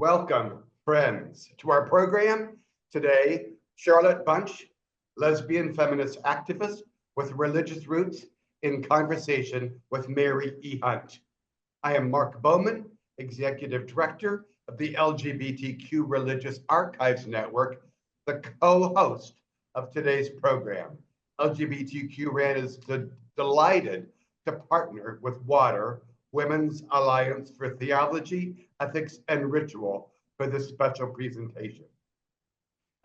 Welcome, friends, to our program. Today, Charlotte Bunch, lesbian feminist activist with religious roots, in conversation with Mary E. Hunt. I am Mark Bowman, Executive Director of the LGBTQ Religious Archives Network, the co-host of today's program. LGBTQ RAN is delighted to partner with WATER, Women's Alliance for Theology, Ethics, and Ritual, for this special presentation.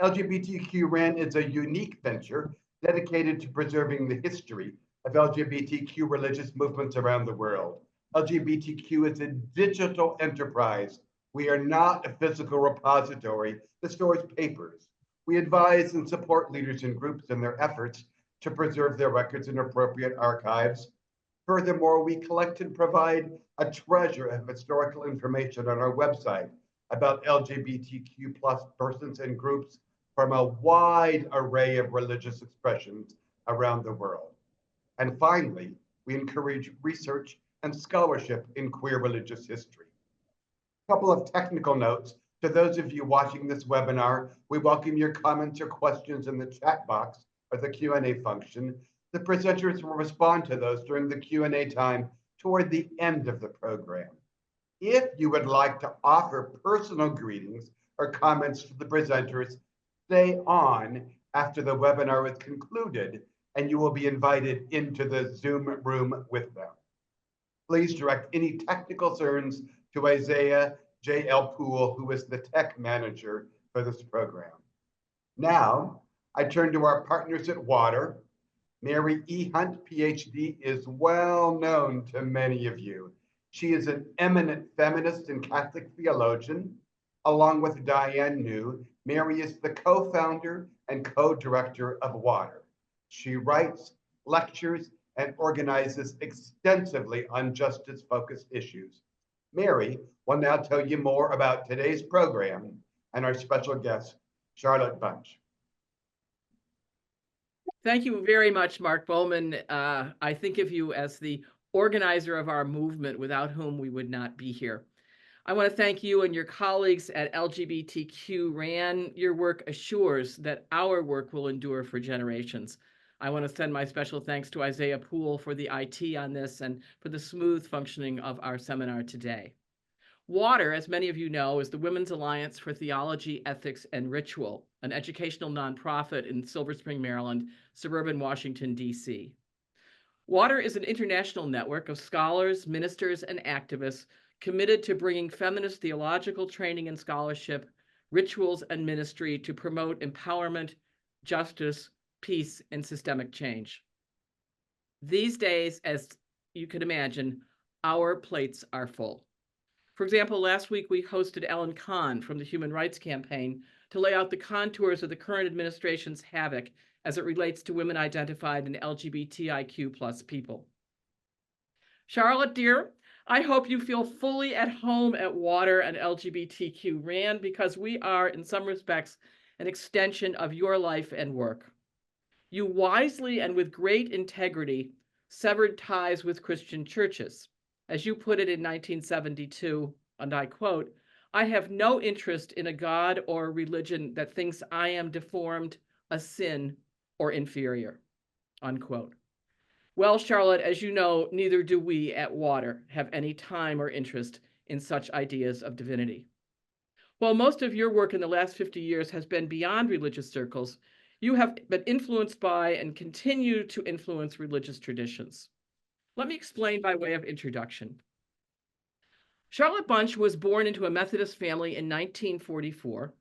LGBTQ RAN is a unique venture dedicated to preserving the history of LGBTQ religious movements around the world. LGBTQ is a digital enterprise. We are not a physical repository that stores papers. We advise and support leaders and groups in their efforts to preserve their records in appropriate archives. Furthermore, we collect and provide a treasure of historical information on our website about LGBTQ plus persons and groups from a wide array of religious expressions around the world. And finally, we encourage research and scholarship in queer religious history. A couple of technical notes. To those of you watching this webinar, we welcome your comments or questions in the chat box or the Q&A function. The presenters will respond to those during the Q&A time toward the end of the program. If you would like to offer personal greetings or comments to the presenters, stay on after the webinar is concluded, and you will be invited into the Zoom room with them. Please direct any technical concerns to Isaiah J.L. Poole, who is the tech manager for this program. Now, I turn to our partners at WATER. Mary E. Hunt, PhD, is well known to many of you. She is an eminent feminist and Catholic theologian. Along with Diane New, Mary is the co-founder and co-director of WATER. She writes, lectures, and organizes extensively on justice-focused issues. Mary will now tell you more about today's program and our special guest, Charlotte Bunch. Thank you very much, Mark Bowman. I think of you as the organizer of our movement, without whom we would not be here. I want to thank you and your colleagues at LGBTQ RAN. Your work assures that our work will endure for generations. I want to send my special thanks to Isaiah Poole for the IT on this and for the smooth functioning of our seminar today. WATER, as many of you know, is the Women's Alliance for Theology, Ethics, and Ritual, an educational nonprofit in Silver Spring, Maryland, suburban Washington, D.C. WATER is an international network of scholars, ministers, and activists committed to bringing feminist theological training and scholarship, rituals, and ministry to promote empowerment, justice, peace, and systemic change. These days, as you can imagine, our plates are full. For example, last week we hosted Ellen Kahn from the Human Rights Campaign to lay out the contours of the current administration's havoc as it relates to women identified and LGBTIQ plus people. Charlotte, dear, I hope you feel fully at home at WATER and LGBTQ RAN, because we are, in some respects, an extension of your life and work. You wisely and with great integrity severed ties with Christian churches. As you put it in 1972, and I quote, "I have no interest in a God or a religion that thinks I am deformed, a sin, or inferior," unquote. Well, Charlotte, as you know, neither do we at WATER have any time or interest in such ideas of divinity. While most of your work in the last 50 years has been beyond religious circles, you have been influenced by and continue to influence religious traditions. Let me explain by way of introduction. Charlotte Bunch was born into a Methodist family in 1944.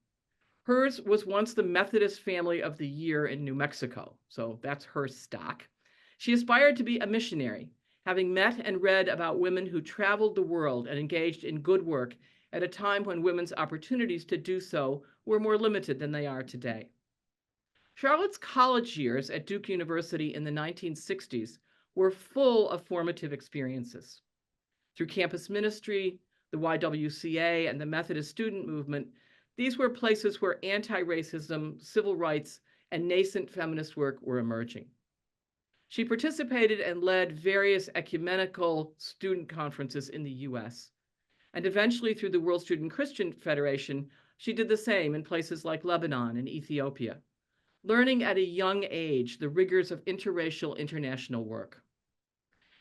Hers was once the Methodist Family of the Year in New Mexico, so that's her stock. She aspired to be a missionary, having met and read about women who traveled the world and engaged in good work at a time when women's opportunities to do so were more limited than they are today. Charlotte's college years at Duke University in the 1960s were full of formative experiences. Through campus ministry, the YWCA, and the Methodist student movement, these were places where anti-racism, civil rights, and nascent feminist work were emerging. She participated and led various ecumenical student conferences in the US. And eventually, through the World Student Christian Federation, she did the same in places like Lebanon and Ethiopia, learning at a young age the rigors of interracial international work.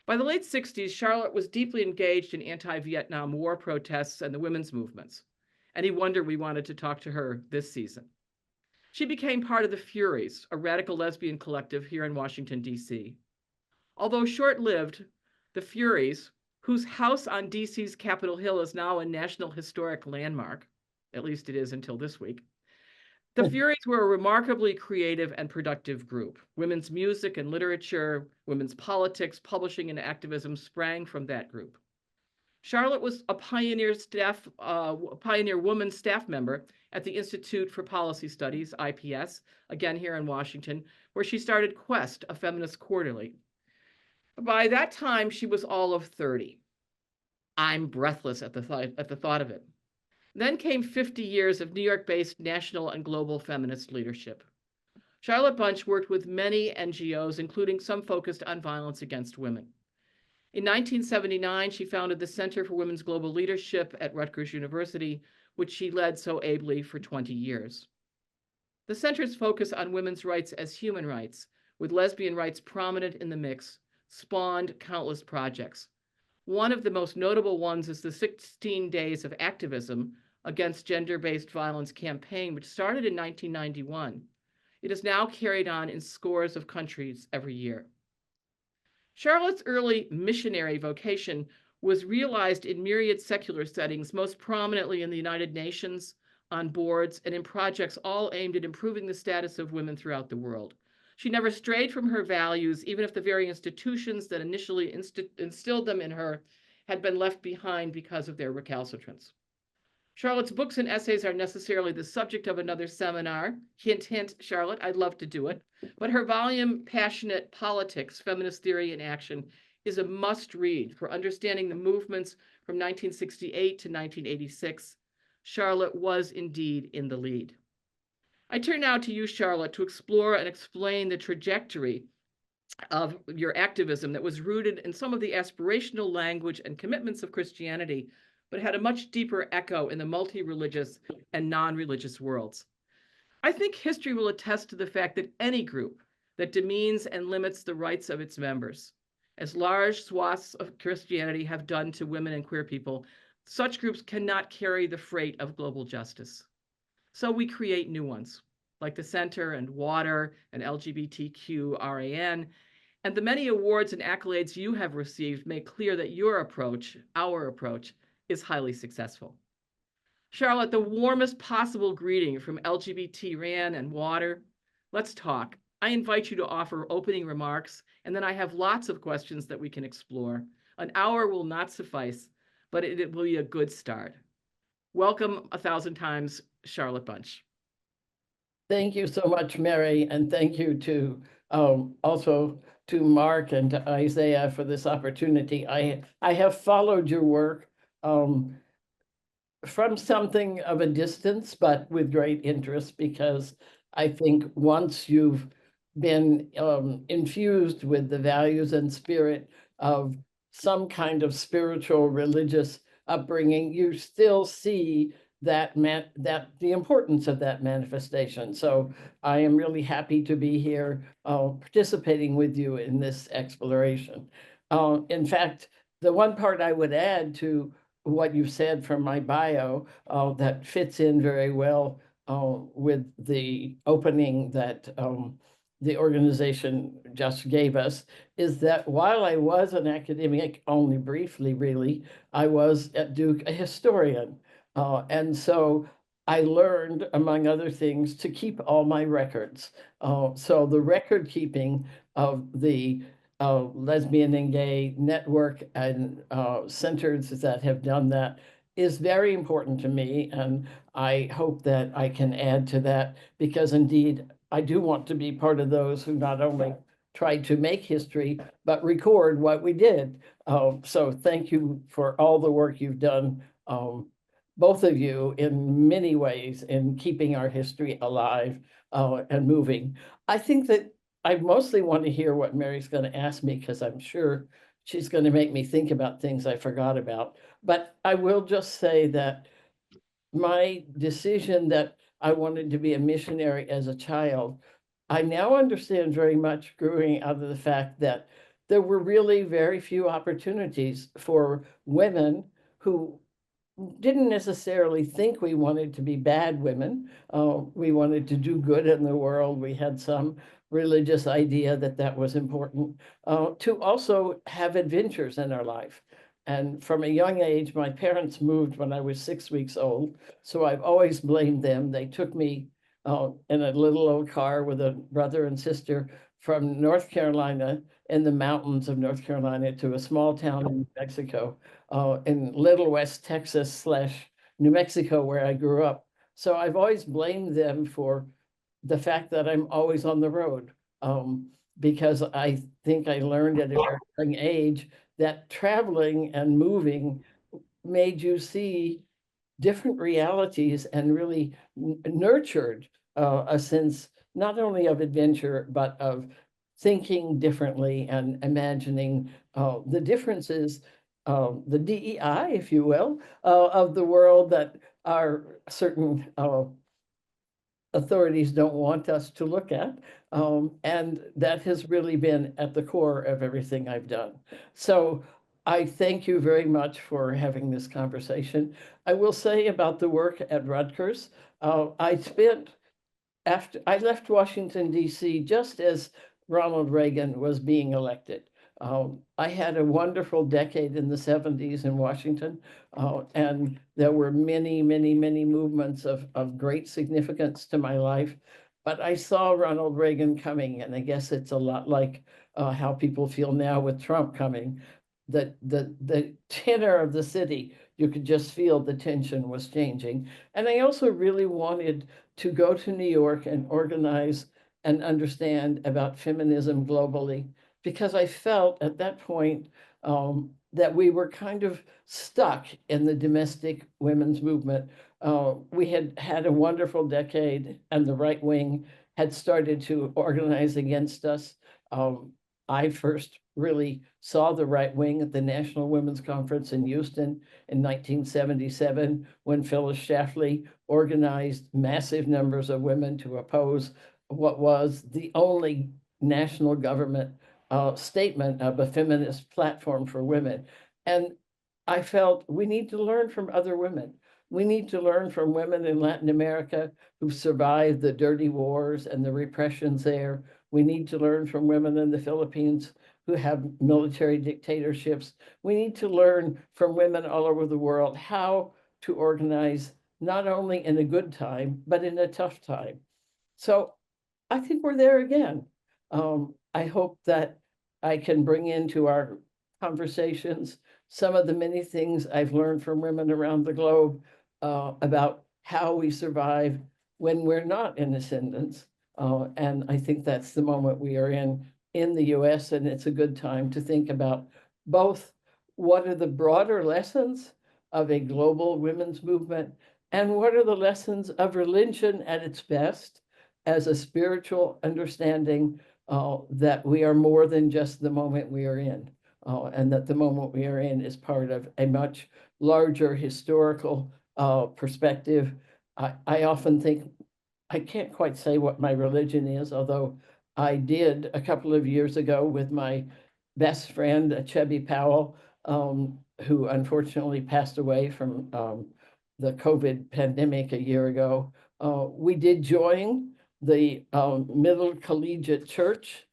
By the late 60s, Charlotte was deeply engaged in anti-Vietnam War protests and the women's movements. Any wonder we wanted to talk to her this season. She became part of the Furies, a radical lesbian collective here in Washington, D.C. Although short-lived, the Furies, whose house on D.C.'s Capitol Hill is now a National Historic Landmark, at least it is until this week, the Furies were a remarkably creative and productive group. Women's music and literature, women's politics, publishing, and activism sprang from that group. Charlotte was a pioneer woman staff member at the Institute for Policy Studies, IPS, again here in Washington, where she started Quest, a feminist quarterly. By that time, she was all of 30. I'm breathless at the thought of it. Then came 50 years of New York-based national and global feminist leadership. Charlotte Bunch worked with many NGOs, including some focused on violence against women. In 1979, she founded the Center for Women's Global Leadership at Rutgers University, which she led so ably for 20 years. The center's focus on women's rights as human rights, with lesbian rights prominent in the mix, spawned countless projects. One of the most notable ones is the 16 Days of Activism Against Gender-Based Violence campaign, which started in 1991. It is now carried on in scores of countries every year. Charlotte's early missionary vocation was realized in myriad secular settings, most prominently in the United Nations, on boards, and in projects all aimed at improving the status of women throughout the world. She never strayed from her values, even if the very institutions that initially instilled them in her had been left behind because of their recalcitrance. Charlotte's books and essays are necessarily the subject of another seminar. Hint, hint, Charlotte, I'd love to do it. But her volume, Passionate Politics, Feminist Theory in Action, is a must-read for understanding the movements from 1968 to 1986. Charlotte was indeed in the lead. I turn now to you, Charlotte, to explore and explain the trajectory of your activism that was rooted in some of the aspirational language and commitments of Christianity, but had a much deeper echo in the multi-religious and non-religious worlds. I think history will attest to the fact that any group that demeans and limits the rights of its members, as large swaths of Christianity have done to women and queer people, such groups cannot carry the freight of global justice. So we create new ones, like the Center and Water and LGBTQ RAN, and the many awards and accolades you have received make clear that your approach, our approach, is highly successful. Charlotte, the warmest possible greeting from LGBT RAN and Water. Let's talk. I invite you to offer opening remarks, and then I have lots of questions that we can explore. An hour will not suffice, but it will be a good start. Welcome 1,000 times, Charlotte Bunch. Thank you so much, Mary, and thank you to also to Mark and to Isaiah for this opportunity. I have followed your work from something of a distance, but with great interest, because I think once you've been infused with the values and spirit of some kind of spiritual religious upbringing, you still see that the importance of that manifestation. So I am really happy to be here participating with you in this exploration. In fact, the one part I would add to what you've said from my bio that fits in very well with the opening that the organization just gave us is that while I was an academic, only briefly really, I was at Duke a historian. And so I learned, among other things, to keep all my records. So the record keeping of the lesbian and gay network and centers that have done that is very important to me. And I hope that I can add to that, because indeed, I do want to be part of those who not only try to make history, but record what we did. So thank you for all the work you've done, both of you, in many ways, in keeping our history alive and moving. I think that I mostly want to hear what Mary's going to ask me, because I'm sure she's going to make me think about things I forgot about. But I will just say that my decision that I wanted to be a missionary as a child, I now understand very much growing out of the fact that there were really very few opportunities for women who didn't necessarily think we wanted to be bad women. We wanted to do good in the world. We had some religious idea that that was important, to also have adventures in our life. And from a young age, my parents moved when I was 6 weeks old. So I've always blamed them. They took me in a little old car with a brother and sister from North Carolina, in the mountains of North Carolina, to a small town in New Mexico, in Little West Texas / New Mexico, where I grew up. So I've always blamed them for the fact that I'm always on the road, because I think I learned at a very young age that traveling and moving made you see different realities and really nurtured a sense not only of adventure, but of thinking differently and imagining the differences, the DEI, if you will, of the world that our certain authorities don't want us to look at. And that has really been at the core of everything I've done. So I thank you very much for having this conversation. I will say about the work at Rutgers, after I left Washington, D.C., just as Ronald Reagan was being elected. I had a wonderful decade in the 70s in Washington, and there were many, many, many movements of great significance to my life. But I saw Ronald Reagan coming, and I guess it's a lot like how people feel now with Trump coming. The tenor of the city, you could just feel the tension was changing. And I also really wanted to go to New York and organize and understand about feminism globally, because I felt at that point that we were kind of stuck in the domestic women's movement. We had had a wonderful decade, and the right wing had started to organize against us. I first really saw the right wing at the National Women's Conference in Houston in 1977, when Phyllis Schlafly organized massive numbers of women to oppose what was the only national government statement of a feminist platform for women. And I felt we need to learn from other women. We need to learn from women in Latin America who survived the dirty wars and the repressions there. We need to learn from women in the Philippines who have military dictatorships. We need to learn from women all over the world how to organize, not only in a good time, but in a tough time. So I think we're there again. I hope that I can bring into our conversations some of the many things I've learned from women around the globe about how we survive when we're not in ascendance. And I think that's the moment we are in the US, and it's a good time to think about both what are the broader lessons of a global women's movement, and what are the lessons of religion at its best as a spiritual understanding that we are more than just the moment we are in, and that the moment we are in is part of a much larger historical perspective. I often think, I can't quite say what my religion is, although I did a couple of years ago with my best friend, Chubby Powell, who unfortunately passed away from the COVID pandemic a year ago. We did join the Middle Collegiate Church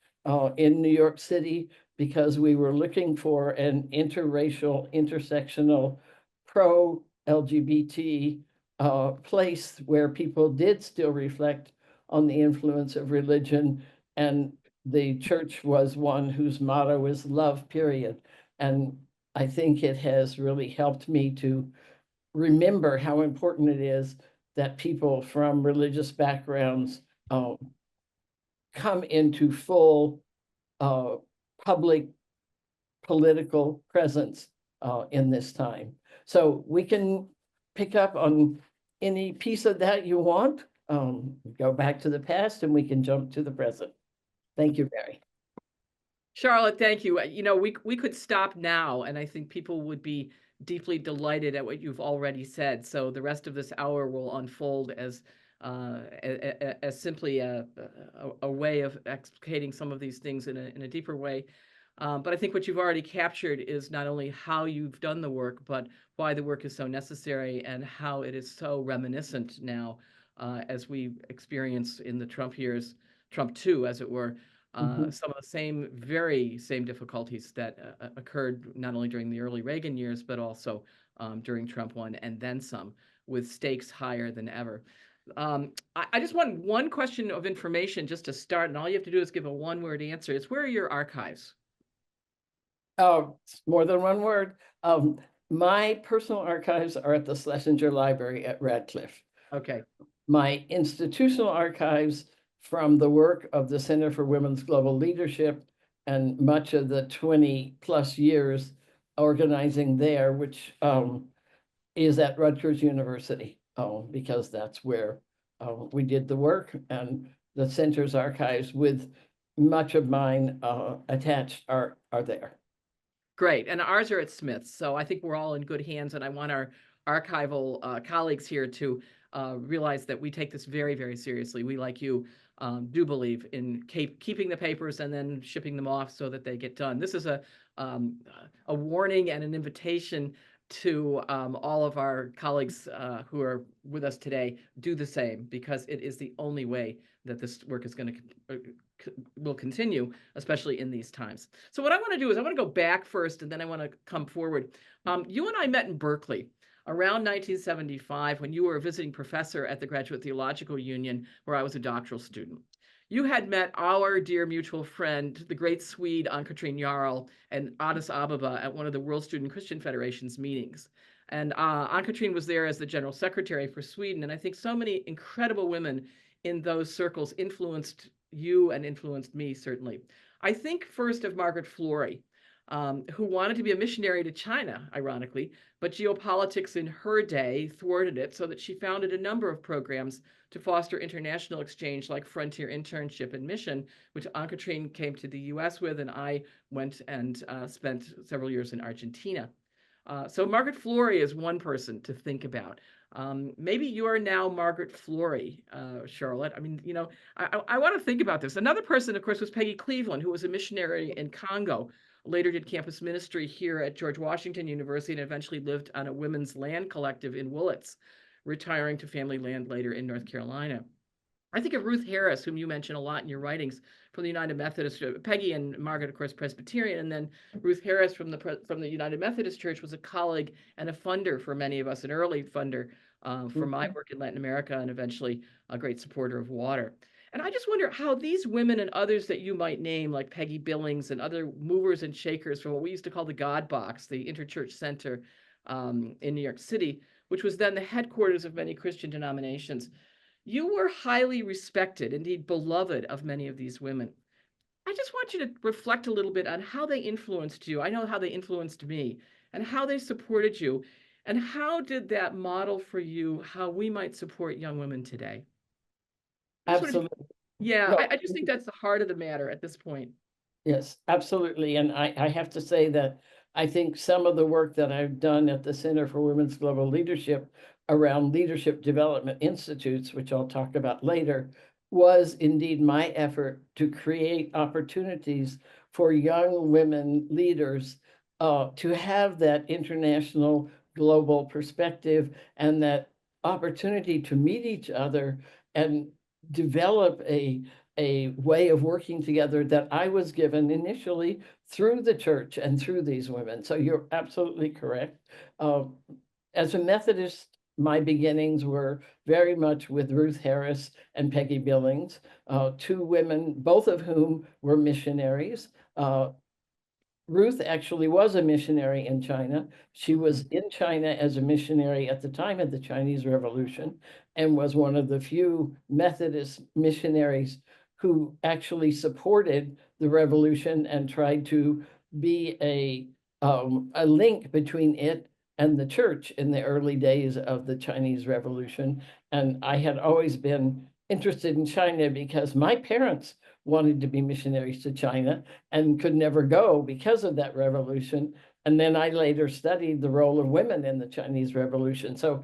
in New York City because we were looking for an interracial, intersectional, pro-LGBT place where people did still reflect on the influence of religion. And the church was one whose motto is love, period. And I think it has really helped me to remember how important it is that people from religious backgrounds come into full public political presence in this time. So we can pick up on any piece of that you want, go back to the past, and we can jump to the present. Thank you, Barry. Charlotte, thank you. You know, we could stop now, and I think people would be deeply delighted at what you've already said. So the rest of this hour will unfold as as simply a way of explicating some of these things in a deeper way. But I think what you've already captured is not only how you've done the work, but why the work is so necessary and how it is so reminiscent now, as we experience in the Trump years, Trump 2, as it were, some of the very same difficulties that occurred not only during the early Reagan years, but also during Trump 1 and then some, with stakes higher than ever. I just want one question of information just to start, and all you have to do is give a one-word answer. It's where are your archives? Oh, it's more than one word. My personal archives are at the Schlesinger Library at Radcliffe. Okay. My institutional archives from the work of the Center for Women's Global Leadership and much of the 20+ years organizing there, which is at Rutgers University, because that's where we did the work, and the center's archives with much of mine attached are there. Great. And ours are at Smith's. So I think we're all in good hands. And I want our archival colleagues here to realize that we take this very, very seriously. We, like you, do believe in keeping the papers and then shipping them off so that they get done. This is a warning and an invitation to all of our colleagues who are with us today. Do the same, because it is the only way that this work is going to will continue, especially in these times. So what I want to do is I want to go back first, and then I want to come forward. You and I met in Berkeley around 1975 when you were a visiting professor at the Graduate Theological Union, where I was a doctoral student. You had met our dear mutual friend, the great Swede Ann-Katrin Jarl, in Addis Ababa at one of the World Student Christian Federation's meetings. And Ann-Katrin was there as the general secretary for Sweden. And I think so many incredible women in those circles influenced you and influenced me, certainly. I think first of Margaret Flory, who wanted to be a missionary to China, ironically, but geopolitics in her day thwarted it, so that she founded a number of programs to foster international exchange, like Frontier Internship and Mission, which Ann-Katrin came to the US with, and I went and spent several years in Argentina. So Margaret Flory is one person to think about. Maybe you are now Margaret Flory, Charlotte. I mean, you know, I want to think about this. Another person, of course, was Peggy Cleveland, who was a missionary in Congo, later did campus ministry here at George Washington University, and eventually lived on a women's land collective in Willits, retiring to family land later in North Carolina. I think of Ruth Harris, whom you mention a lot in your writings, from the United Methodist. Peggy and Margaret, of course, Presbyterian, and then Ruth Harris from the United Methodist Church was a colleague and a funder for many of us, an early funder for my work in Latin America, and eventually a great supporter of water. And I just wonder how these women and others that you might name, like Peggy Billings and other movers and shakers from what we used to call the God Box, the Interchurch Center in New York City, which was then the headquarters of many Christian denominations. You were highly respected, indeed beloved, of many of these women. I just want you to reflect a little bit on how they influenced you. I know how they influenced me, and how they supported you, and how did that model for you how we might support young women today? Absolutely. Yeah, No, I just think that's the heart of the matter at this point. yes, absolutely. And I have to say that I think some of the work that I've done at the Center for Women's Global Leadership around leadership development institutes, which I'll talk about later, was indeed my effort to create opportunities for young women leaders to have that international global perspective and that opportunity to meet each other and develop a way of working together that I was given initially through the church and through these women. So you're absolutely correct. As a Methodist, my beginnings were very much with Ruth Harris and Peggy Billings, two women, both of whom were missionaries. Ruth actually was a missionary in China. She was in China as a missionary at the time of the Chinese Revolution, and was one of the few Methodist missionaries who actually supported the revolution and tried to be a link between it and the church in the early days of the Chinese Revolution. And I had always been interested in China because my parents wanted to be missionaries to China and could never go because of that revolution. And then I later studied the role of women in the Chinese Revolution. So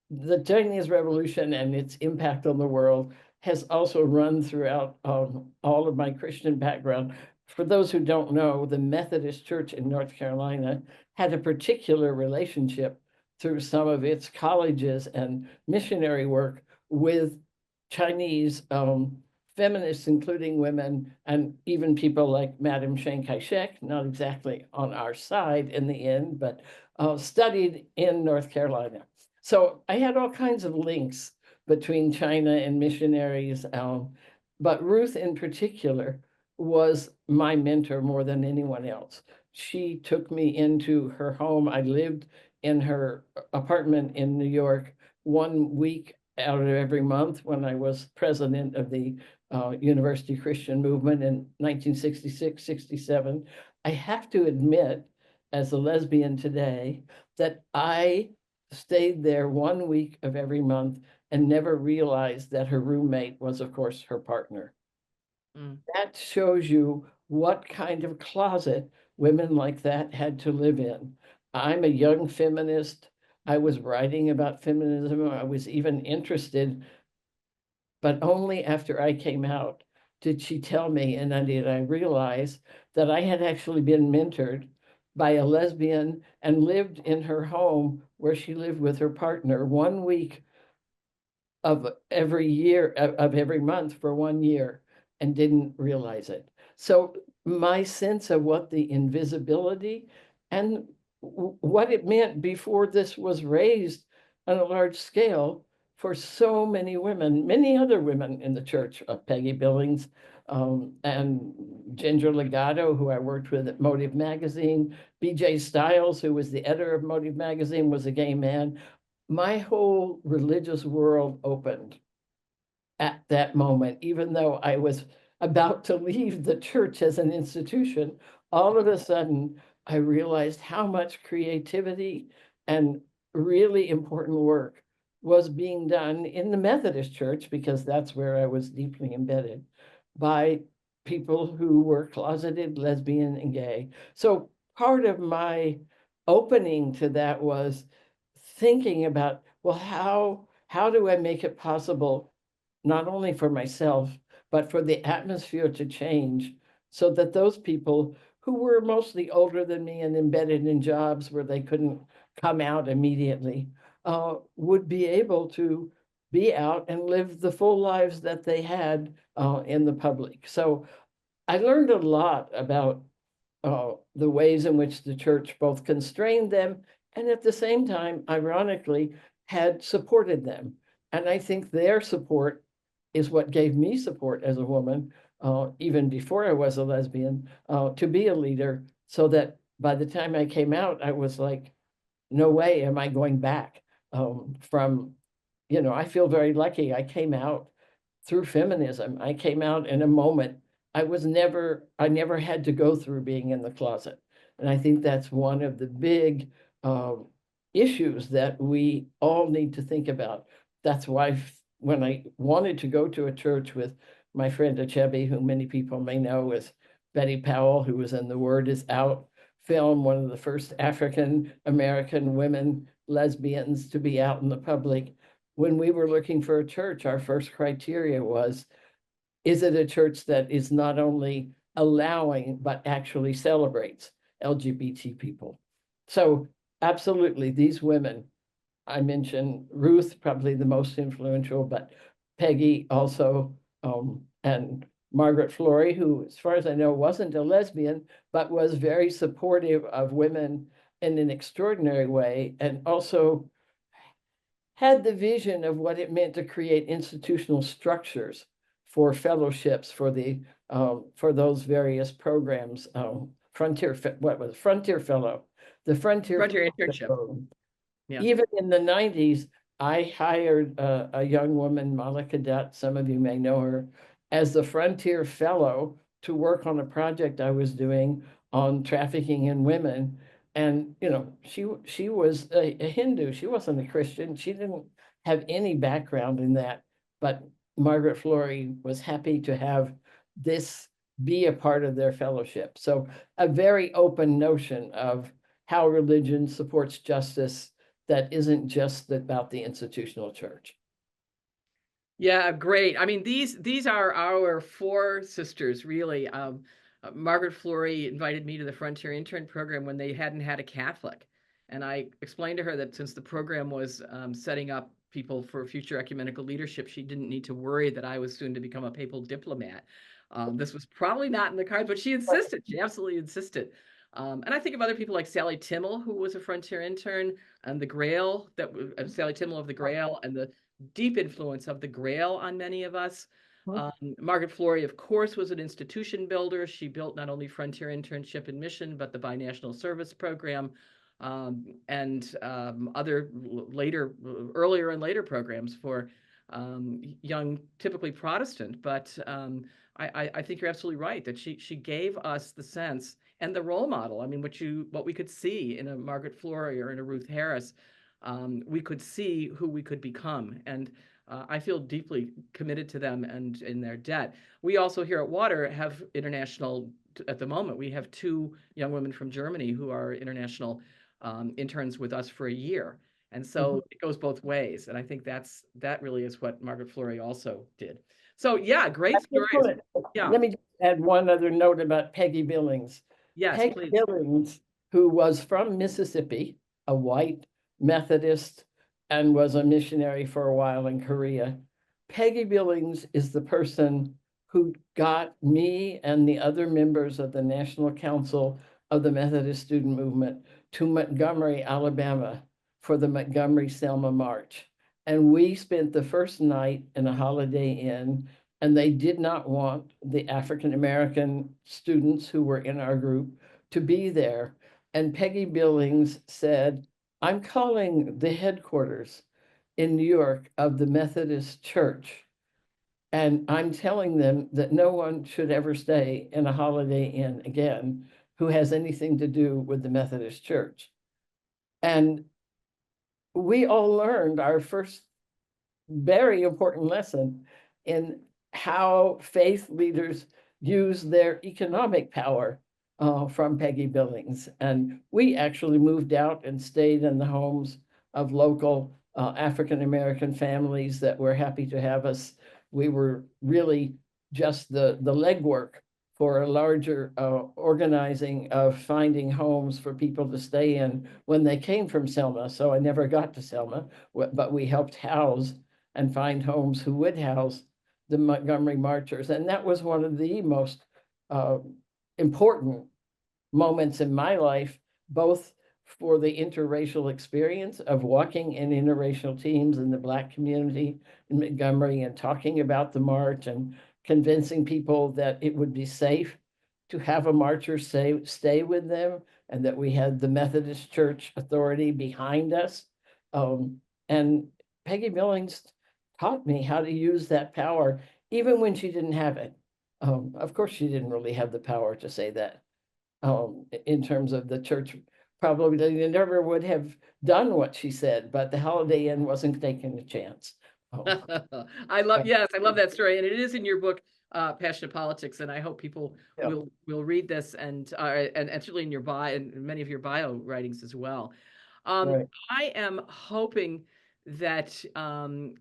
the Chinese Revolution and its impact on the world has also run throughout all of my Christian background. For those who don't know, the Methodist Church in North Carolina had a particular relationship through some of its colleges and missionary work with Chinese feminists, including women, and even people like Madam Chiang Kai-shek, not exactly on our side in the end, but studied in North Carolina. So I had all kinds of links between China and missionaries, but Ruth in particular was my mentor more than anyone else. She took me into her home. I lived in her apartment in New York 1 week out of every month when I was president of the University Christian Movement in 1966, 67. I have to admit, as a lesbian today, that I stayed there 1 week of every month and never realized that her roommate was, of course, her partner. That shows you what kind of closet women like that had to live in. I'm a young feminist. I was writing about feminism. I was even interested, but only after I came out did she tell me, and I realized that I had actually been mentored by a lesbian and lived in her home where she lived with her partner 1 week of every year, of every month for 1 year, and didn't realize it. So my sense of what the invisibility and what it meant before this was raised on a large scale for so many women, many other women in the church, Peggy Billings and Ginger Legato, who I worked with at Motive Magazine, B.J. Stiles, who was the editor of Motive Magazine, was a gay man. My whole religious world opened at that moment, even though I was about to leave the church as an institution. All of a sudden, I realized how much creativity and really important work was being done in the Methodist Church, because that's where I was deeply embedded, by people who were closeted lesbian and gay. So part of my opening to that was thinking about, well, how do I make it possible, not only for myself, but for the atmosphere to change so that those people who were mostly older than me and embedded in jobs where they couldn't come out immediately would be able to be out and live the full lives that they had in the public. So I learned a lot about the ways in which the church both constrained them and at the same time, ironically, had supported them. And I think their support is what gave me support as a woman, even before I was a lesbian, to be a leader, so that by the time I came out, I was like, no way am I going back I feel very lucky. I came out through feminism. I came out in a moment. I never had to go through being in the closet. And I think that's one of the big issues that we all need to think about. That's why when I wanted to go to a church with my friend Achebe, who many people may know as Betty Powell, who was in The Word Is Out film, one of the first African American women lesbians to be out in the public. When we were looking for a church, our first criteria was, is it a church that is not only allowing, but actually celebrates LGBT people? So absolutely, these women, I mentioned Ruth, probably the most influential, but Peggy also, and Margaret Flory, who, as far as I know, wasn't a lesbian, but was very supportive of women in an extraordinary way, and also had the vision of what it meant to create institutional structures for fellowships for those various programs. Frontier Fellow, the Frontier internship. Yeah. Even in the 90s, I hired a young woman, Malika Dutt, some of you may know her, as the Frontier Fellow to work on a project I was doing on trafficking in women. And, she was a Hindu. She wasn't a Christian. She didn't have any background in that. But Margaret Flory was happy to have this be a part of their fellowship. So a very open notion of how religion supports justice that isn't just about the institutional church. Yeah, great. I mean, these are our four sisters, really. Margaret Flory invited me to the Frontier Intern Program when they hadn't had a Catholic. And I explained to her that since the program was setting up people for future ecumenical leadership, she didn't need to worry that I was soon to become a papal diplomat. This was probably not in the cards, but she insisted. She absolutely insisted. And I think of other people like Sally Timmel, who was a Frontier intern, and the Grail, Sally Timmel of the Grail, and the deep influence of the Grail on many of us. Margaret Flory, of course, was an institution builder. She built not only Frontier Internship and Mission, but the Binational Service Program, and other earlier and later programs for young, typically Protestant. But I think you're absolutely right that she gave us the sense and the role model. I mean, what we could see in a Margaret Flory or in a Ruth Harris, we could see who we could become. And I feel deeply committed to them and in their debt. We also here at Water have international, at the moment, we have two young women from Germany who are international interns with us for a year. And so it goes both ways. And I think that really is what Margaret Flory also did. So yeah, great stories. Yeah. Let me just add one other note about Peggy Billings. Yes, Peggy please. Billings, who was from Mississippi, a white Methodist, and was a missionary for a while in Korea. Peggy Billings is the person who got me and the other members of the National Council of the Methodist Student Movement to Montgomery, Alabama for the Montgomery Selma March. And we spent the first night in a Holiday Inn, and they did not want the African American students who were in our group to be there. And Peggy Billings said, I'm calling the headquarters in New York of the Methodist Church, and I'm telling them that no one should ever stay in a Holiday Inn again who has anything to do with the Methodist Church. And we all learned our first very important lesson in how faith leaders use their economic power from Peggy Billings. And we actually moved out and stayed in the homes of local African-American families that were happy to have us. We were really just the legwork for a larger organizing of finding homes for people to stay in when they came from Selma. So I never got to Selma, but we helped house and find homes who would house the Montgomery Marchers. And that was one of the most important moments in my life, both for the interracial experience of walking in interracial teams in the Black community in Montgomery and talking about the march and convincing people that it would be safe to have a marcher stay with them, and that we had the Methodist Church authority behind us. And Peggy Billings taught me how to use that power, even when she didn't have it. Of course, she didn't really have the power to say that. In terms of the church, probably they never would have done what she said, but the Holiday Inn wasn't taking a chance. I love that story, and it is in your book, Passionate Politics, and I hope people will read this and certainly in your bio and many of your bio writings as well. Right. I am hoping that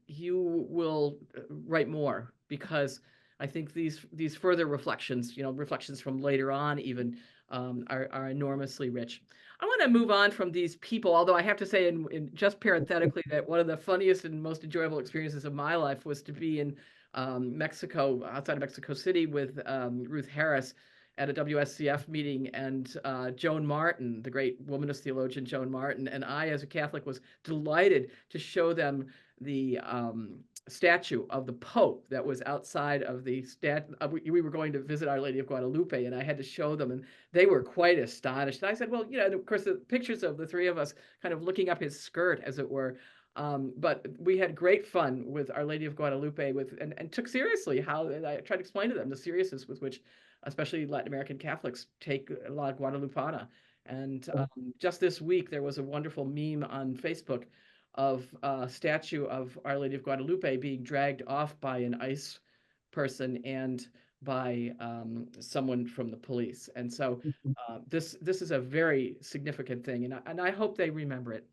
you will write more, because I think these further reflections, reflections from later on even, are enormously rich. I want to move on from these people, although I have to say, in just parenthetically, that one of the funniest and most enjoyable experiences of my life was to be in Mexico, outside of Mexico City, with Ruth Harris at a WSCF meeting, and Joan Martin, the great womanist theologian Joan Martin, and I, as a Catholic, was delighted to show them the statue of the Pope that was outside of the we were going to visit Our Lady of Guadalupe, and I had to show them, and they were quite astonished. And I said, well, and of course, the pictures of the three of us kind of looking up his skirt, as it were. But we had great fun with Our Lady of Guadalupe, and took seriously how, and I tried to explain to them the seriousness with which especially Latin American Catholics take La Guadalupana. And just this week, there was a wonderful meme on Facebook of a statue of Our Lady of Guadalupe being dragged off by an ICE person, and by someone from the police. And so this is a very significant thing, and I hope they remember it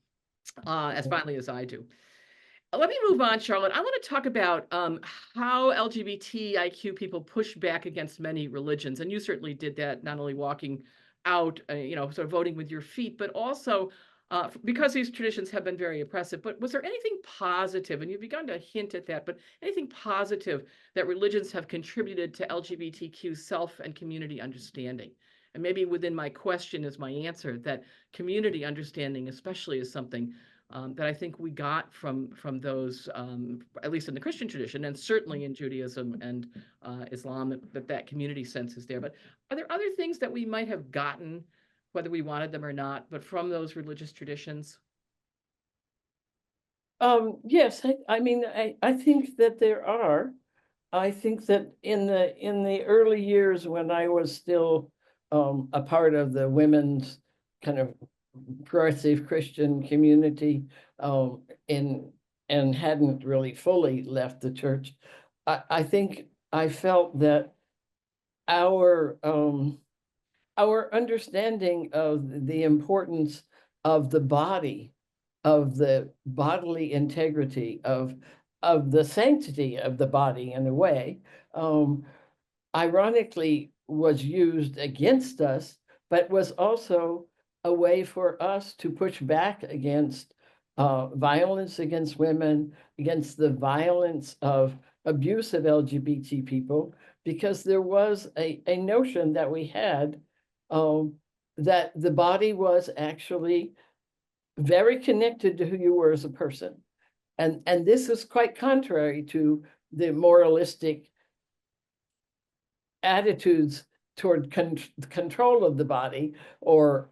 as fondly as I do. Let me move on, Charlotte. I want to talk about how LGBTIQ people push back against many religions, and you certainly did that, not only walking out, sort of voting with your feet, but also because these traditions have been very oppressive. But was there anything positive, and you've begun to hint at that, but anything positive that religions have contributed to LGBTQ self and community understanding? And maybe within my question is my answer, that community understanding especially is something that I think we got from those, at least in the Christian tradition, and certainly in Judaism and Islam, that community sense is there. But are there other things that we might have gotten, whether we wanted them or not, but from those religious traditions? Yes, I mean, I think that there are. I think that in the early years when I was still a part of the women's kind of progressive Christian community and hadn't really fully left the church, I think I felt that our understanding of the importance of the body, of the bodily integrity, of the sanctity of the body in a way, ironically was used against us, but was also a way for us to push back against violence against women, against the violence of abuse of LGBT people, because there was a notion that we had that the body was actually very connected to who you were as a person. And this is quite contrary to the moralistic attitudes toward control of the body or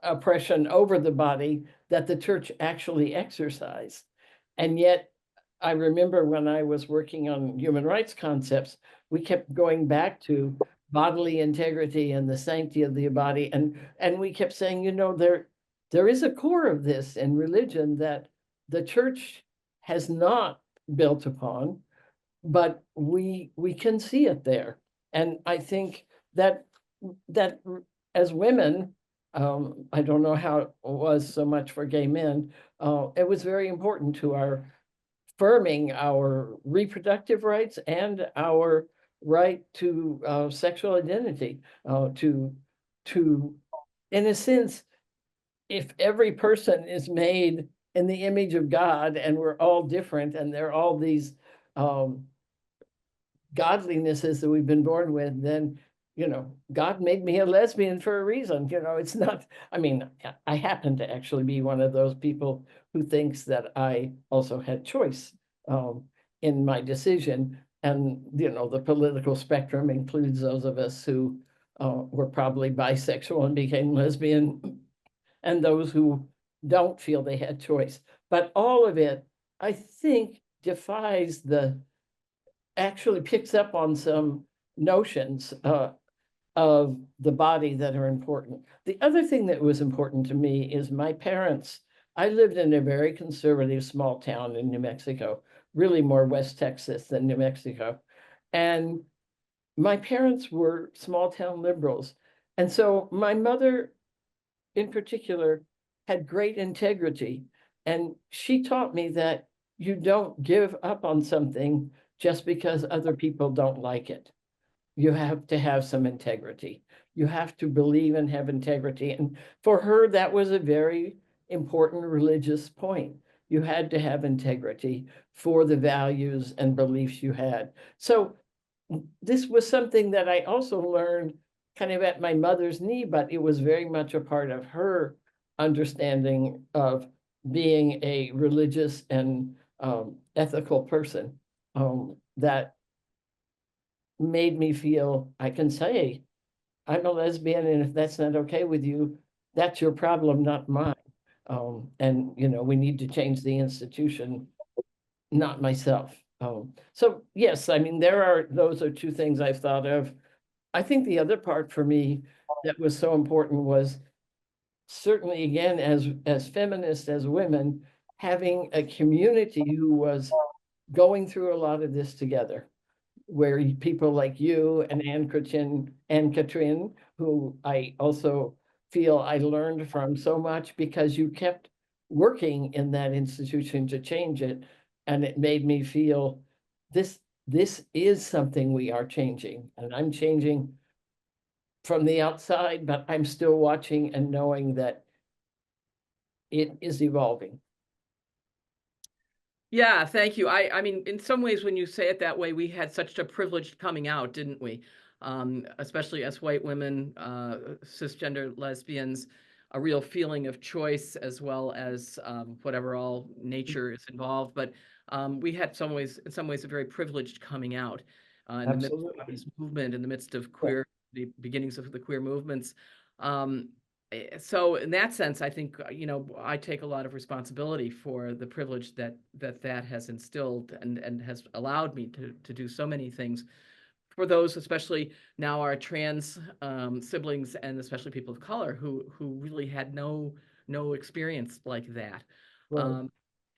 oppression over the body that the church actually exercised. And yet, I remember when I was working on human rights concepts, we kept going back to bodily integrity and the sanctity of the body. And we kept saying, there is a core of this in religion that the church has not built upon, but we can see it there. And I think that as women, I don't know how it was so much for gay men, it was very important to our affirming our reproductive rights and our right to sexual identity, to in a sense, if every person is made in the image of God and we're all different and there are all these godlinesses that we've been born with, then God made me a lesbian for a reason. It's not, I mean, I happen to actually be one of those people who thinks that I also had choice in my decision. And, the political spectrum includes those of us who were probably bisexual and became lesbian, and those who don't feel they had choice. But all of it, I think, actually picks up on some notions of the body that are important. The other thing that was important to me is my parents. I lived in a very conservative small town in New Mexico, really more West Texas than New Mexico. And my parents were small town liberals. And so my mother in particular had great integrity. And she taught me that you don't give up on something just because other people don't like it. You have to have some integrity. You have to believe and have integrity. And for her, that was a very important religious point. You had to have integrity for the values and beliefs you had. So this was something that I also learned kind of at my mother's knee, but it was very much a part of her understanding of being a religious and ethical person that made me feel I can say I'm a lesbian, and if that's not okay with you, that's your problem, not mine. And we need to change the institution, not myself. So yes, I mean those are two things I've thought of. I think the other part for me that was so important was certainly, again, as feminists, as women, having a community who was going through a lot of this together. where people like you and Anne Katrin, who I also feel I learned from so much because you kept working in that institution to change it. And it made me feel this is something we are changing, and I'm changing from the outside, but I'm still watching and knowing that it is evolving. Yeah, thank you. I mean, in some ways, when you say it that way, we had such a privileged coming out, didn't we? Especially as white women, cisgender lesbians, a real feeling of choice as well as whatever all nature is involved. But we had in some ways, a very privileged coming out in the midst of Absolutely. this movement, in the midst of Yeah. the beginnings of the queer movements. So in that sense, I think, I take a lot of responsibility for the privilege that has instilled and has allowed me to do so many things for those, especially now our trans siblings, and especially people of color who really had no experience like that. Right.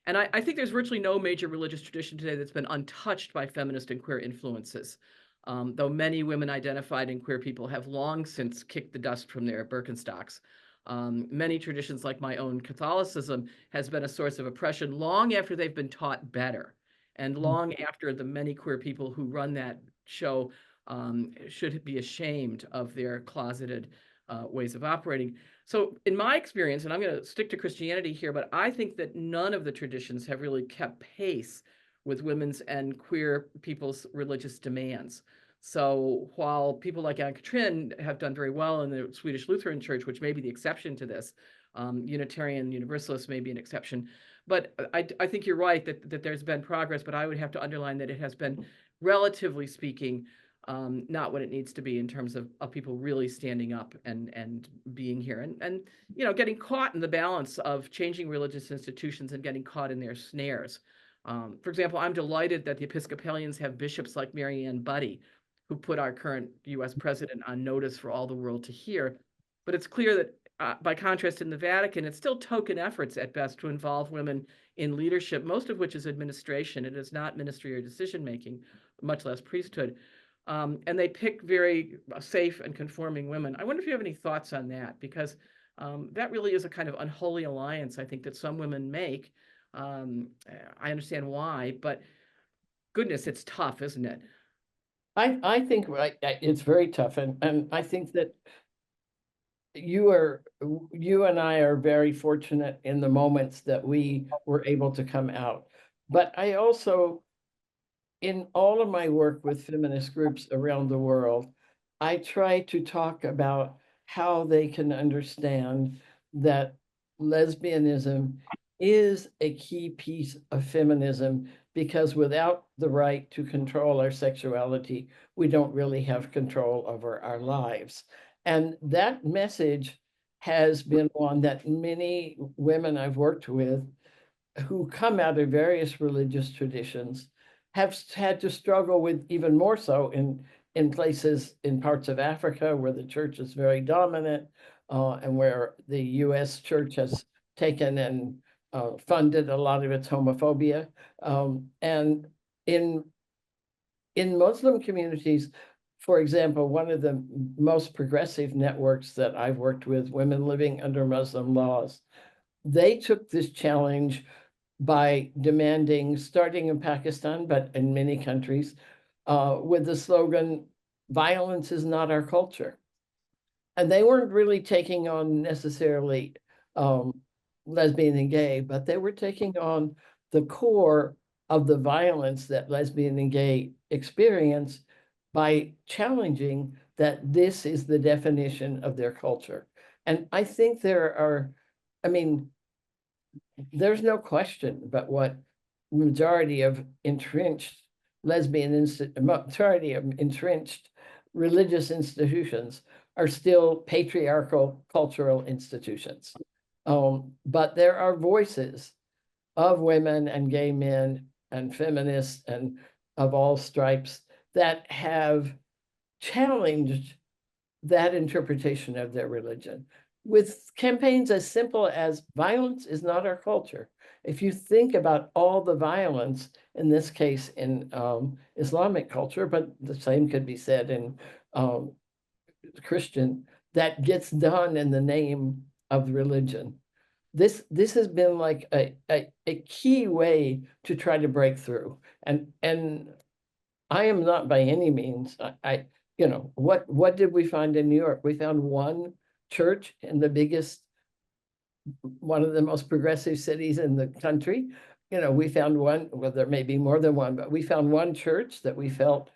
And I think there's virtually no major religious tradition today that's been untouched by feminist and queer influences. Though many women identified and queer people have long since kicked the dust from their Birkenstocks. Many traditions, like my own Catholicism, has been a source of oppression long after they've been taught better, and long after the many queer people who run that show should be ashamed of their closeted ways of operating. So in my experience, and I'm going to stick to Christianity here, but I think that none of the traditions have really kept pace with women's and queer people's religious demands. So while people like Anne Katrin have done very well in the Swedish Lutheran Church, which may be the exception to this, Unitarian Universalists may be an exception, but I think you're right that there's been progress, but I would have to underline that it has been, relatively speaking, not what it needs to be in terms of people really standing up and being here and getting caught in the balance of changing religious institutions and getting caught in their snares. For example, I'm delighted that the Episcopalians have bishops like Mary Ann Buddy, who put our current U.S. president on notice for all the world to hear. But it's clear that, by contrast, in the Vatican, it's still token efforts at best to involve women in leadership, most of which is administration. It is not ministry or decision making, much less priesthood. And they pick very safe and conforming women. I wonder if you have any thoughts on that, because that really is a kind of unholy alliance, I think, that some women make. I understand why, but goodness, it's tough, isn't it? I think it's very tough, and I think that you and I are very fortunate in the moments that we were able to come out. But I also, in all of my work with feminist groups around the world, I try to talk about how they can understand that lesbianism is a key piece of feminism, because without the right to control our sexuality, we don't really have control over our lives. And that message has been one that many women I've worked with who come out of various religious traditions have had to struggle with, even more so in places, in parts of Africa where the church is very dominant, and where the US church has taken and funded a lot of its homophobia. And in Muslim communities, for example, one of the most progressive networks that I've worked with, Women Living Under Muslim Laws, they took this challenge by demanding, starting in Pakistan, but in many countries, with the slogan, "Violence is not our culture." And they weren't really taking on necessarily lesbian and gay, but they were taking on the core of the violence that lesbian and gay experience by challenging that this is the definition of their culture. And I think I mean, there's no question but what majority of entrenched majority of entrenched religious institutions are still patriarchal cultural institutions. But there are voices of women and gay men and feminists and of all stripes that have challenged that interpretation of their religion with campaigns as simple as "violence is not our culture." if you think about all the violence, in this case in Islamic culture, but the same could be said in Christian, that gets done in the name of religion. This has been like a key way to try to break through. And I am not by any means, you know, what did we find in New York? We found one church in the biggest, one of the most progressive cities in the country. You know, we found one, well, there may be more than one, but we found one church that we felt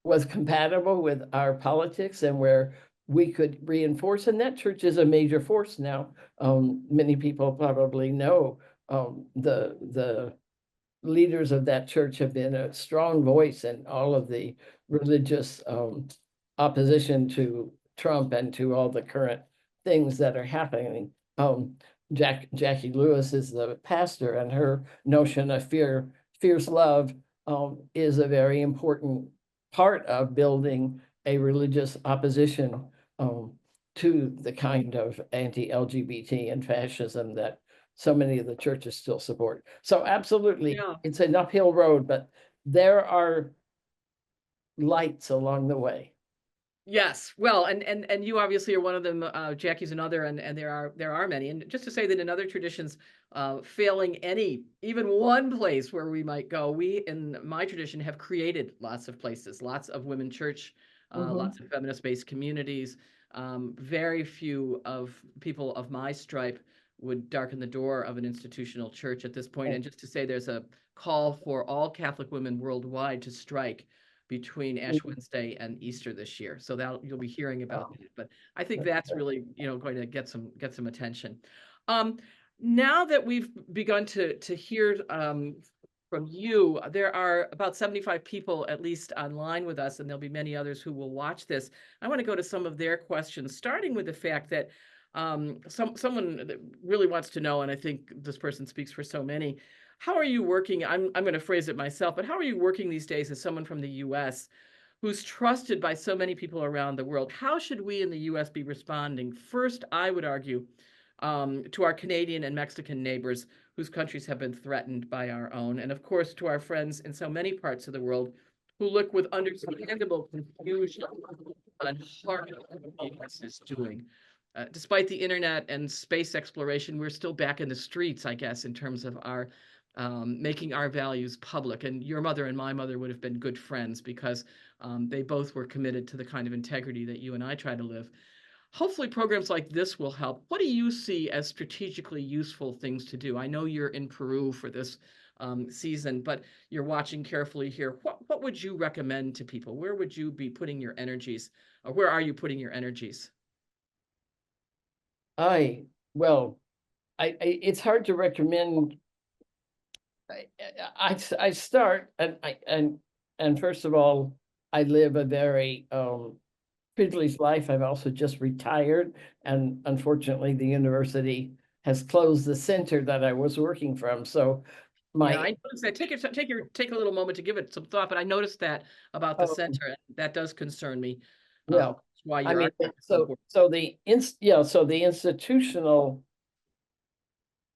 was compatible with our politics and where we could reinforce, and that church is a major force now. Many people probably know the leaders of that church have been a strong voice in all of the religious opposition to Trump and to all the current things that are happening. Jackie Lewis is the pastor, and her notion of fierce love is a very important part of building a religious opposition to the kind of anti-LGBT and fascism that so many of the churches still support. So absolutely, Yeah. it's an uphill road, but there are lights along the way. Yes, well, and you obviously are one of them. Jackie's another, and there are many. And just to say that in other traditions, failing even one place where we might go, we in my tradition have created lots of places, lots of women church, lots of feminist-based communities. Very few of people of my stripe would darken the door of an institutional church at this point. And just to say, there's a call for all Catholic women worldwide to strike between Ash Wednesday and Easter this year. So that you'll be hearing about that. But I think that's really, going to get some attention. Now that we've begun to hear from you, there are about 75 people at least online with us, and there'll be many others who will watch this. I want to go to some of their questions, starting with the fact that someone really wants to know, and I think this person speaks for so many. How are you working? I'm going to phrase it myself, but how are you working these days as someone from the US who's trusted by so many people around the world? How should we in the US be responding? First, I would argue to our Canadian and Mexican neighbors whose countries have been threatened by our own. And of course, to our friends in so many parts of the world who look with understandable confusion on what the US is doing. Despite the internet and space exploration, we're still back in the streets, I guess, in terms of our making our values public. And your mother and my mother would have been good friends because they both were committed to the kind of integrity that you and I try to live. Hopefully programs like this will help. What do you see as strategically useful things to do? I know you're in Peru for this season, but you're watching carefully here. What would you recommend to people? Where would you be putting your energies? Or where are you putting your energies? Well, it's hard to recommend. I start and first of all, I live a very privileged life. I've also just retired, and unfortunately, the university has closed the center that I was working from. So Yeah, I noticed that. Take a little moment to give it some thought, but I noticed that about the center, and that does concern me. Well, why I you're mean, so the institutional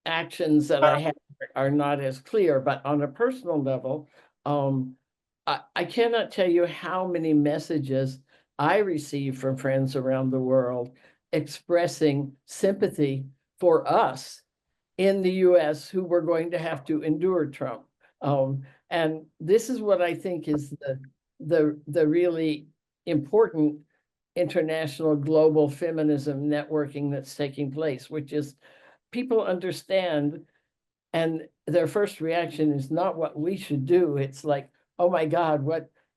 actions that I have are not as clear, but on a personal level, I cannot tell you how many messages I receive from friends around the world expressing sympathy for us in the US who were going to have to endure Trump. And this is what I think is the really important international global feminism networking that's taking place, which is people understand, and their first reaction is not what we should do. It's like, oh my God,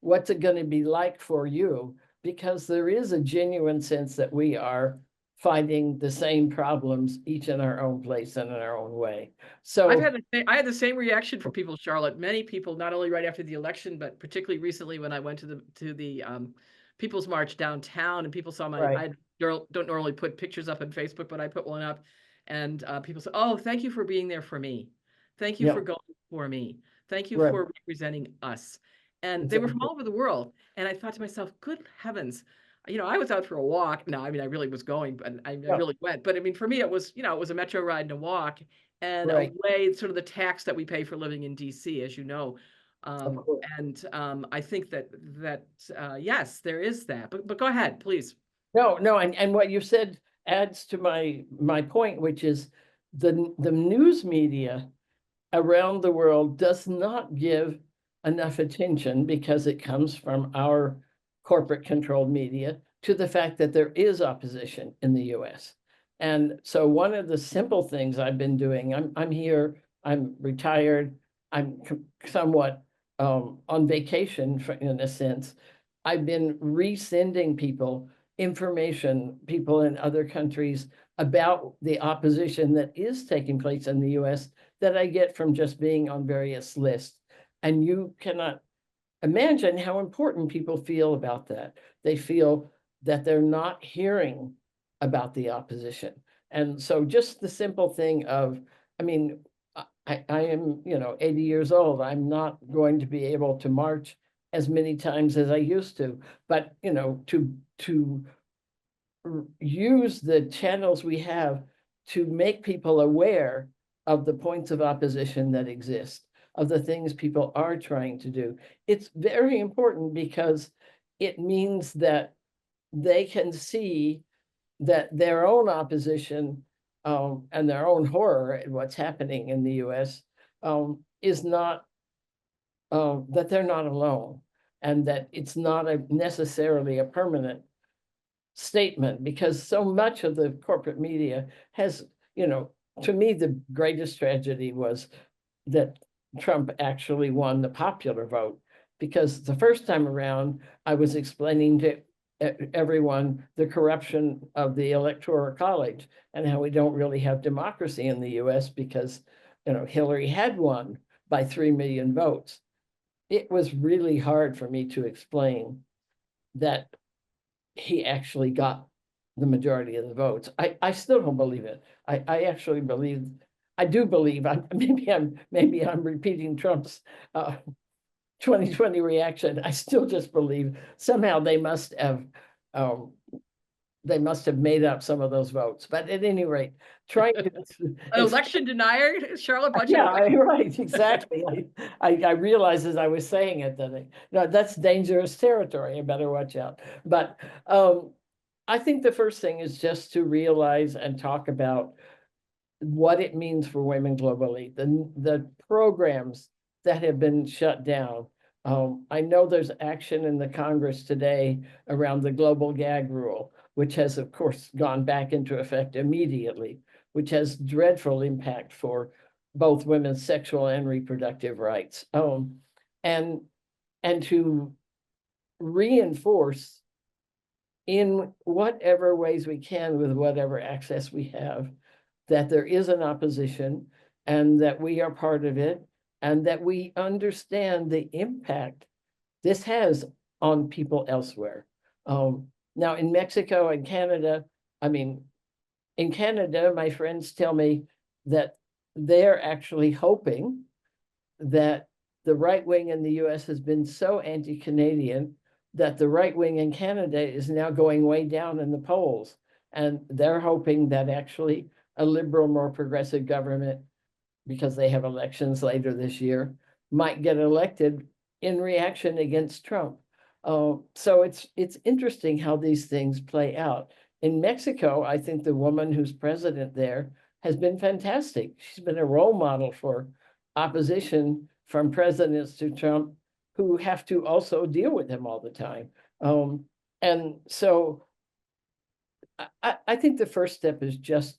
what's it going to be like for you? Because there is a genuine sense that we are fighting the same problems, each in our own place and in our own way. So I had the same reaction from people, Charlotte. Many people, not only right after the election, but particularly recently when I went to the People's March downtown, and people saw right. I don't normally put pictures up on Facebook, but I put one up, and people said, "Oh, thank you for being there for me. Thank you for going for me. Thank you for representing us." And they were from all over the world. And I thought to myself, good heavens, I was out for a walk. No, I mean, I really was going, but I really went. But I mean, for me, it was, it was a metro ride and a walk. and Right. away sort of the tax that we pay for living in DC, as you know. Of course. And I think that yes, there is that. But go ahead, please. No, and what you said adds to my point, which is the news media around the world does not give enough attention, because it comes from our corporate controlled media, to the fact that there is opposition in the US. And so one of the simple things I've been doing, I'm here, I'm retired, I'm somewhat on vacation in a sense. I've been resending people information, people in other countries, about the opposition that is taking place in the US that I get from just being on various lists. And you cannot imagine how important people feel about that. They feel that they're not hearing about the opposition. And so just the simple thing of, I mean, I am, 80 years old. I'm not going to be able to march as many times as I used to, but, to use the channels we have to make people aware of the points of opposition that exist, of the things people are trying to do. It's very important, because it means that they can see that their own opposition and their own horror at what's happening in the US is not, that they're not alone, and that it's not necessarily a permanent statement, because so much of the corporate media has, to me, the greatest tragedy was that Trump actually won the popular vote, because the first time around, I was explaining to everyone the corruption of the Electoral College and how we don't really have democracy in the US, because, Hillary had won by 3 million votes. It was really hard for me to explain that he actually got the majority of the votes. I still don't believe it. I actually believe, I do believe, maybe I'm repeating Trump's 2020 reaction. I still just believe somehow they must have made up some of those votes. But at any rate, trying to An election denier, Charlotte Bunch. yeah, right, exactly. I realized as I was saying it that no, that's dangerous territory. I better watch out. But I think the first thing is just to realize and talk about what it means for women globally, the programs that have been shut down. I know there's action in the Congress today around the global gag rule, which has, of course, gone back into effect immediately, which has dreadful impact for both women's sexual and reproductive rights. And to reinforce in whatever ways we can, with whatever access we have, that there is an opposition and that we are part of it, and that we understand the impact this has on people elsewhere. Now in Mexico and Canada, in Canada, my friends tell me that they're actually hoping that the right wing in the US has been so anti-Canadian that the right wing in Canada is now going way down in the polls. And they're hoping that actually a liberal, more progressive government, because they have elections later this year, might get elected in reaction against Trump. So it's interesting how these things play out. In Mexico, I think the woman who's president there has been fantastic. She's been a role model for opposition from presidents to Trump, who have to also deal with him all the time. And so I think the first step is just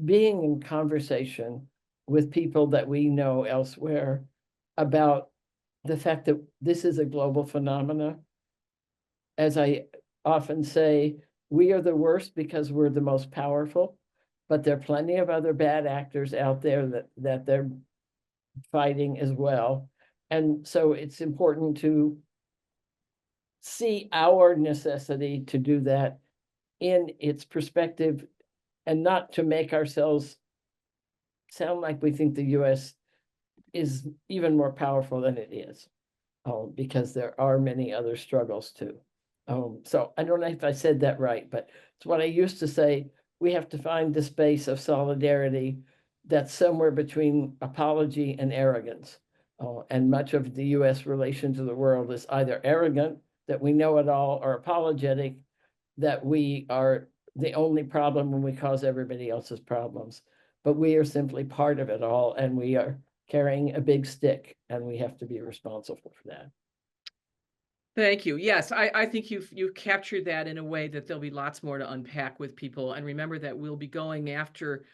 being in conversation with people that we know elsewhere about the fact that this is a global phenomena. As I often say, we are the worst because we're the most powerful, but there are plenty of other bad actors out there that they're fighting as well. And so it's important to see our necessity to do that in its perspective, and not to make ourselves sound like we think the US is even more powerful than it is, because there are many other struggles too. So I don't know if I said that right, but it's what I used to say. We have to find the space of solidarity that's somewhere between apology and arrogance. And much of the US relation to the world is either arrogant, that we know it all, or apologetic, that we are the only problem when we cause everybody else's problems. But we are simply part of it all, and we are carrying a big stick, and we have to be responsible for that. Thank you. Yes, I think you've captured that in a way that there'll be lots more to unpack with people. And remember that we'll be going after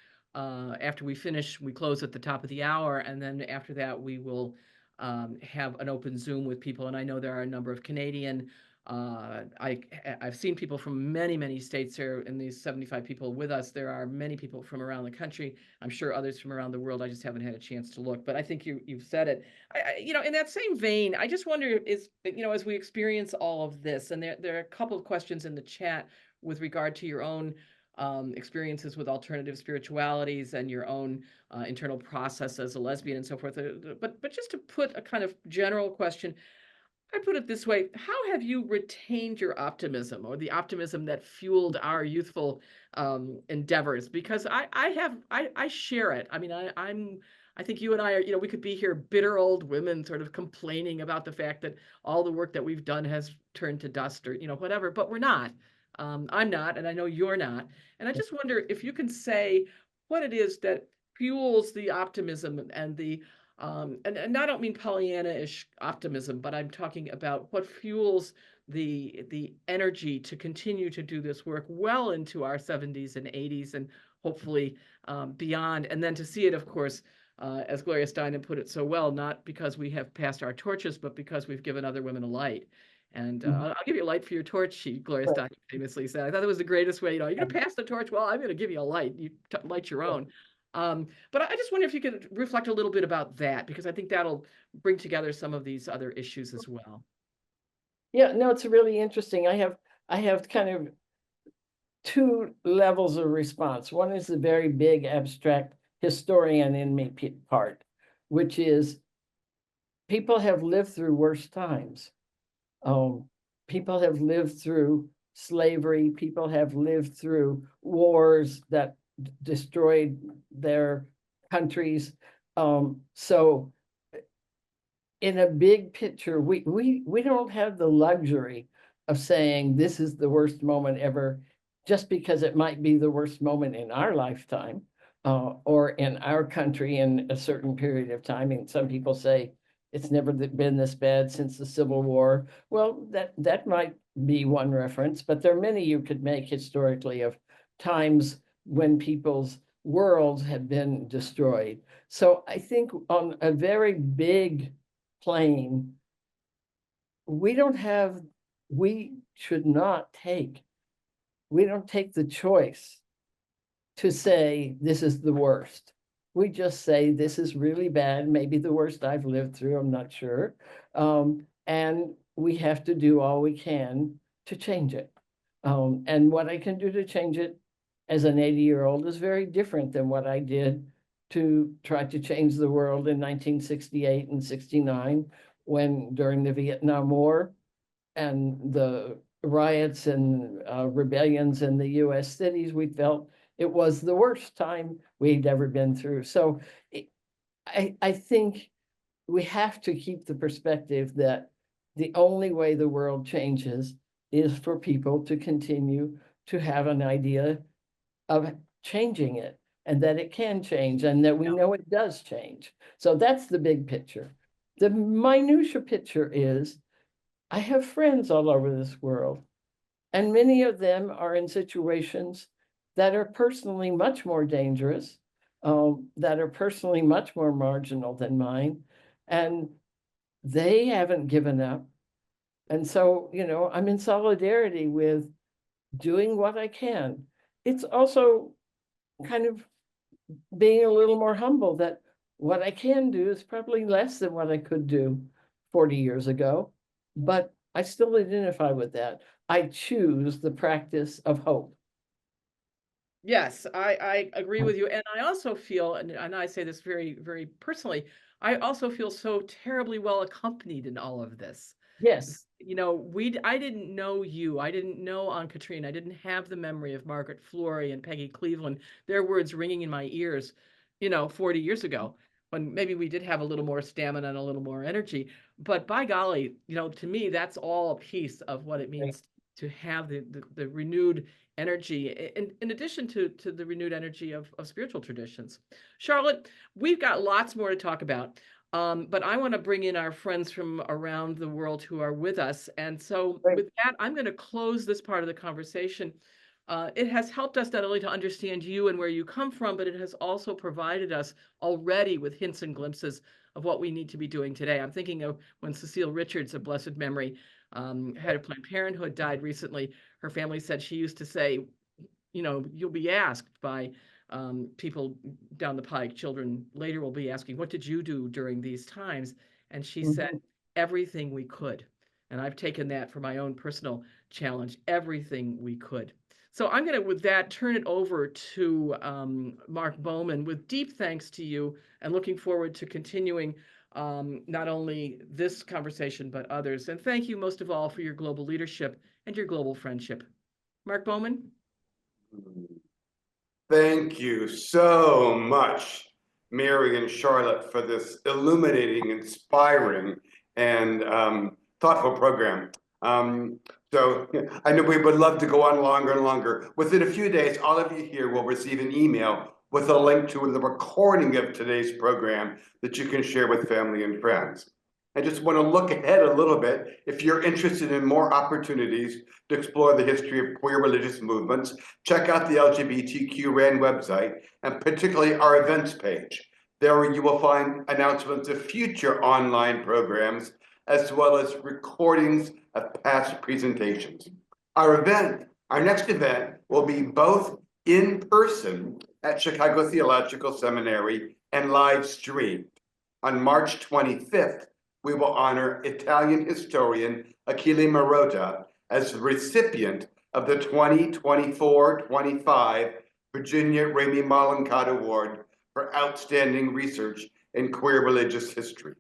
we finish, we close at the top of the hour, and then after that we will have an open Zoom with people. And I know there are a number of Canadian. I've seen people from many states here in these 75 people with us. There are many people from around the country. I'm sure others from around the world. I just haven't had a chance to look, but I think you've said it. In that same vein, I just wonder as we experience all of this, and there are a couple of questions in the chat with regard to your own experiences with alternative spiritualities and your own internal process as a lesbian and so forth. But just to put a kind of general question, I put it this way: how have you retained your optimism, or the optimism that fueled our youthful endeavors? Because I share it. I mean, I think you and I are, we could be here bitter old women sort of complaining about the fact that all the work that we've done has turned to dust, or, whatever, but we're not. I'm not, and I know you're not. And I just wonder if you can say what it is that fuels the optimism and the and I don't mean Pollyanna-ish optimism, but I'm talking about what fuels the energy to continue to do this work well into our 70s and 80s, and hopefully beyond. And then to see it, of course, as Gloria Steinem put it so well, not because we have passed our torches, but because we've given other women a light. And I'll give you a light for your torch, Gloria Steinem famously said. I thought it was the greatest way. You're going to pass the torch. Well, I'm going to give you a light. You light your own. But I just wonder if you could reflect a little bit about that, because I think that'll bring together some of these other issues as well. Yeah, no, it's really interesting. I have kind of two levels of response. One is the very big abstract historian in me part, which is people have lived through worse times. People have lived through slavery. People have lived through wars that destroyed their countries. So in a big picture, we don't have the luxury of saying this is the worst moment ever, just because it might be the worst moment in our lifetime, or in our country in a certain period of time. And some people say it's never been this bad since the Civil War. Well, that might be one reference, but there are many you could make historically of times when people's worlds have been destroyed. So I think on a very big plane, we don't take the choice to say this is the worst. We just say this is really bad, maybe the worst I've lived through, I'm not sure. And we have to do all we can to change it. And what I can do to change it as an 80-year-old is very different than what I did to try to change the world in 1968 and 69, when during the Vietnam War and the riots and rebellions in the US cities, we felt it was the worst time we'd ever been through. So I think we have to keep the perspective that the only way the world changes is for people to continue to have an idea of changing it, and that it can change, and that we know it does change. So that's the big picture. The minutia picture is, I have friends all over this world, and many of them are in situations that are personally much more dangerous, that are personally much more marginal than mine, and they haven't given up. And so, I'm in solidarity with doing what I can. It's also kind of being a little more humble that what I can do is probably less than what I could do 40 years ago, but I still identify with that. I choose the practice of hope. Yes, I agree with you. And I also feel, and I say this very, very personally, I also feel so terribly well accompanied in all of this. Yes. I didn't know you. I didn't know Aunt Katrine. I didn't have the memory of Margaret Flory and Peggy Cleveland, their words ringing in my ears 40 years ago, when maybe we did have a little more stamina and a little more energy. But by golly, to me, that's all a piece of what it means to have the renewed energy, in addition to the renewed energy of spiritual traditions. Charlotte, we've got lots more to talk about. But I want to bring in our friends from around the world who are with us. And so with that, I'm going to close this part of the conversation. It has helped us not only to understand you and where you come from, but it has also provided us already with hints and glimpses of what we need to be doing today. I'm thinking of when Cecile Richards, of blessed memory, head of Planned Parenthood, died recently. Her family said she used to say, you'll be asked by people down the pike, children later will be asking, what did you do during these times? And she said, everything we could. And I've taken that for my own personal challenge, everything we could. So I'm going to, with that, turn it over to Mark Bowman, with deep thanks to you, and looking forward to continuing not only this conversation, but others. And thank you most of all for your global leadership and your global friendship. Mark Bowman? Thank you so much, Mary and Charlotte, for this illuminating, inspiring, and thoughtful program. So I know we would love to go on longer and longer. Within a few days, all of you here will receive an email with a link to the recording of today's program that you can share with family and friends. I just want to look ahead a little bit. If you're interested in more opportunities to explore the history of queer religious movements, check out the LGBTQ RAN website, and particularly our events page. There you will find announcements of future online programs, as well as recordings of past presentations. Our next event will be both in person at Chicago Theological Seminary and live streamed. On March 25th, we will honor Italian historian Achille Marotta as the recipient of the 2024-25 Virginia Ramey Mollenkott Award for Outstanding Research in Queer Religious History.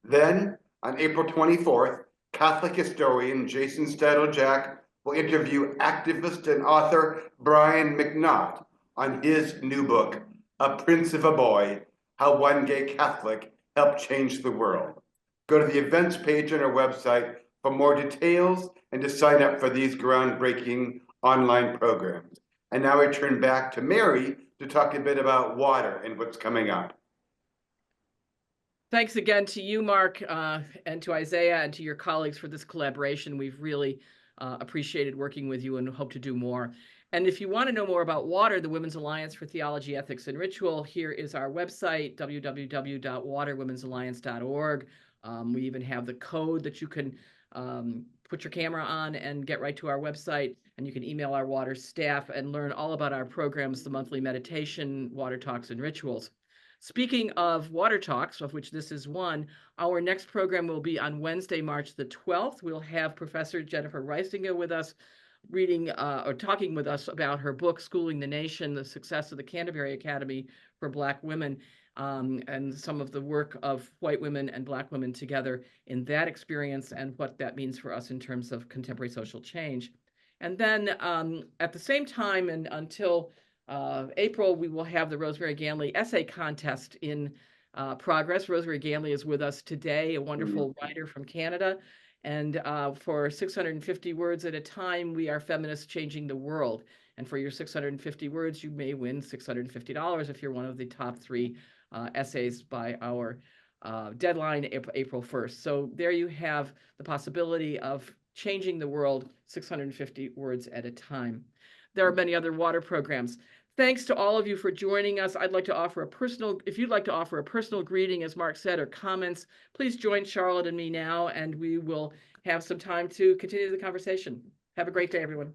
Then, on April 24th, Catholic historian Jason Stadel-Jack will interview activist and author Brian McNaught on his new book, A Prince of a Boy, How One Gay Catholic Helped Change the World. Go to the events page on our website for more details and to sign up for these groundbreaking online programs. And now I turn back to Mary to talk a bit about water and what's coming up. Thanks again to you, Mark, and to Isaiah and to your colleagues for this collaboration. We've really appreciated working with you and hope to do more. And if you want to know more about WATER, the Women's Alliance for Theology, Ethics, and Ritual, here is our website, www.waterwomensalliance.org. We even have the code that you can put your camera on and get right to our website. And you can email our WATER staff and learn all about our programs, the monthly meditation, WATER Talks, and rituals. Speaking of WATER Talks, of which this is one, our next program will be on Wednesday, March the 12th. We'll have Professor Jennifer Reisinger with us, reading or talking with us about her book, Schooling the Nation, the Success of the Canterbury Academy for Black Women, and some of the work of white women and Black women together in that experience and what that means for us in terms of contemporary social change. And then at the same time, and until April, we will have the Rosemary Ganley essay contest in progress. Rosemary Ganley is with us today, a wonderful writer from Canada. And for 650 words at a time, we are feminists changing the world. And for your 650 words, you may win $650 if you're one of the top 3 essays by our deadline, April 1st. So there you have the possibility of changing the world 650 words at a time. There are many other WATER programs. Thanks to all of you for joining us. I'd like to offer a personal, if you'd like to offer a personal greeting, as Mark said, or comments, please join Charlotte and me now, and we will have some time to continue the conversation. Have a great day, everyone.